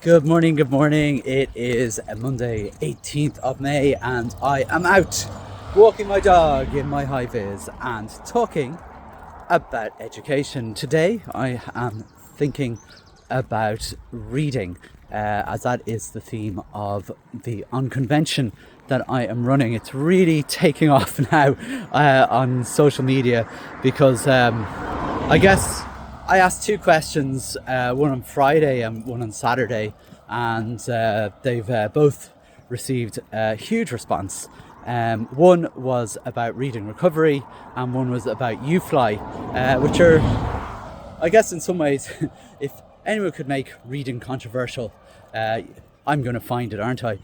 Good morning, good morning. It is Monday, 18th of May, and I am out walking my dog in my high vis and talking about education. Today, I am thinking about reading, as that is the theme of the unconvention that I am running. It's really taking off now on social media because I guess I asked two questions, one on Friday and one on Saturday, and they've both received a huge response. One was about reading recovery, and one was about UFly, which are, I guess, in some ways, if anyone could make reading controversial, I'm going to find it, aren't I?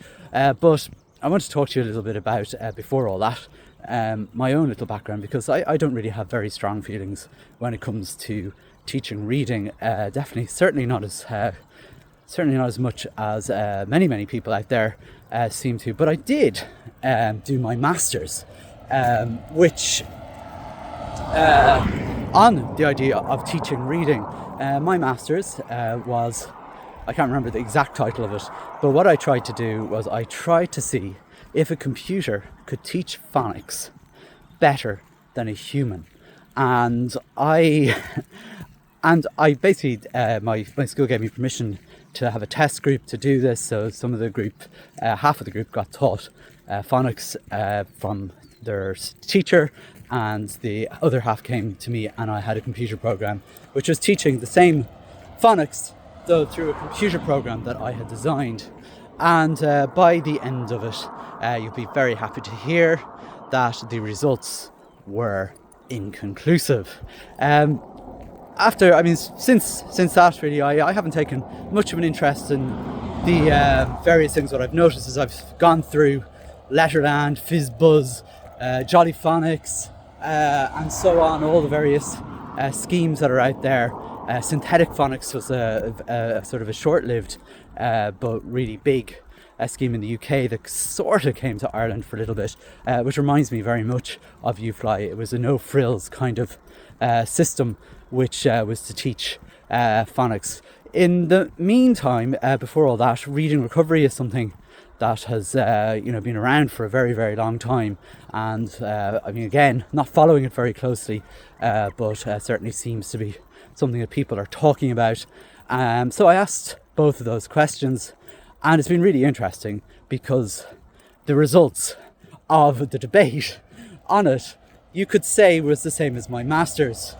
But I want to talk to you a little bit about, before all that, my own little background, because I don't really have very strong feelings when it comes to teaching reading. Certainly not as much as many people out there seem to. But I did do my masters, which on the idea of teaching reading. My masters was, I can't remember the exact title of it, but what I tried to do was I tried to see if a computer could teach phonics better than a human. And I basically, my school gave me permission to have a test group to do this. So some of the group, half of the group got taught phonics from their teacher, and the other half came to me, and I had a computer program which was teaching the same phonics, though through a computer program that I had designed. And by the end of it, you'll be very happy to hear that the results were inconclusive. Since that, really, I haven't taken much of an interest in the various things. What I've noticed is I've gone through Letterland, FizzBuzz, Jolly Phonics, and so on, all the various schemes that are out there. Synthetic phonics was a sort of a short-lived but really big scheme in the UK that sort of came to Ireland for a little bit, which reminds me very much of UFly. It was a no-frills kind of system which was to teach phonics. In the meantime, before all that, reading recovery is something that has been around for a very, very long time, and again, not following it very closely, but certainly seems to be something that people are talking about. So I asked both of those questions, and it's been really interesting because the results of the debate on it, you could say, was the same as my master's.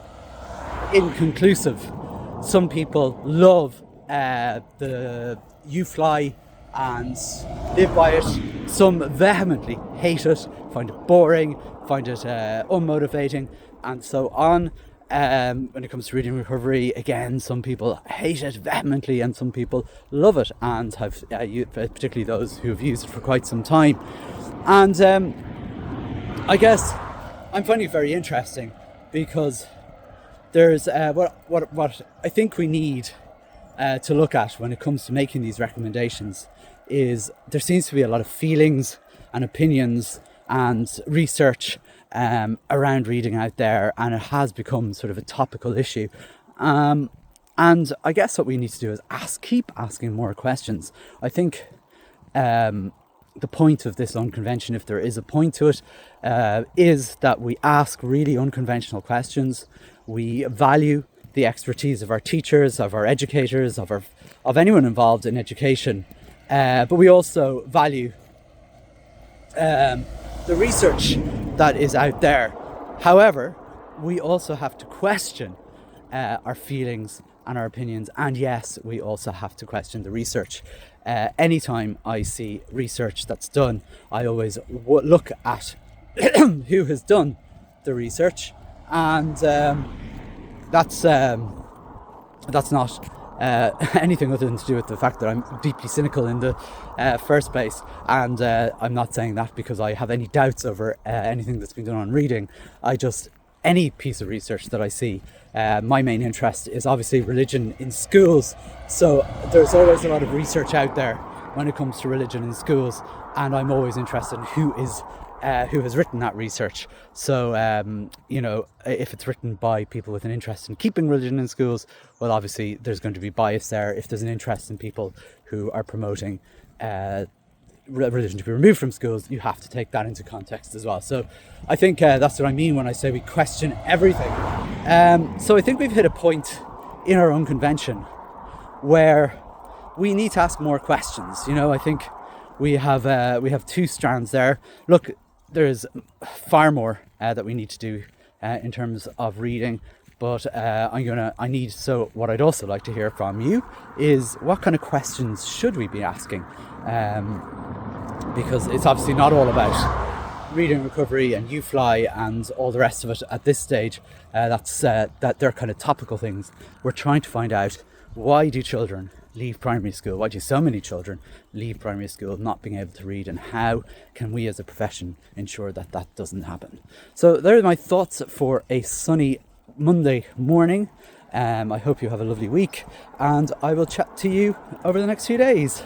Inconclusive. Some people love the UFly and live by it. Some vehemently hate it, find it boring, find it unmotivating, and so on. When it comes to reading recovery, again, some people hate it vehemently and some people love it, and have particularly those who have used it for quite some time. And I guess I'm finding it very interesting because there's what I think we need to look at when it comes to making these recommendations is there seems to be a lot of feelings and opinions and research around reading out there, and it has become sort of a topical issue. And I guess what we need to do is keep asking more questions. I think the point of this unconvention, if there is a point to it, is that we ask really unconventional questions. We value the expertise of our teachers, of our educators, of anyone involved in education, but we also value the research that is out there. However, we also have to question our feelings and our opinions, and yes, we also have to question the research. Anytime I see research that's done, I always look at who has done the research, and that's not anything other than to do with the fact that I'm deeply cynical in the first place. And I'm not saying that because I have any doubts over anything that's been done on reading. Any piece of research that I see, my main interest is obviously religion in schools. So there's always a lot of research out there when it comes to religion in schools, and I'm always interested in who is who has written that research. So, if it's written by people with an interest in keeping religion in schools, well, obviously there's going to be bias there. If there's an interest in people who are promoting religion to be removed from schools, you have to take that into context as well. So I think that's what I mean when I say we question everything. So I think we've hit a point in our own convention where we need to ask more questions. I think we have two strands there. Look, there's far more that we need to do in terms of reading, but so what I'd also like to hear from you is what kind of questions should we be asking, because it's obviously not all about reading recovery and UFly and all the rest of it at this stage. That they're kind of topical things. We're trying to find out, why do children leave primary school? Why do so many children leave primary school not being able to read, and how can we as a profession ensure that that doesn't happen? So there are my thoughts for a sunny Monday morning. I hope you have a lovely week, and I will chat to you over the next few days.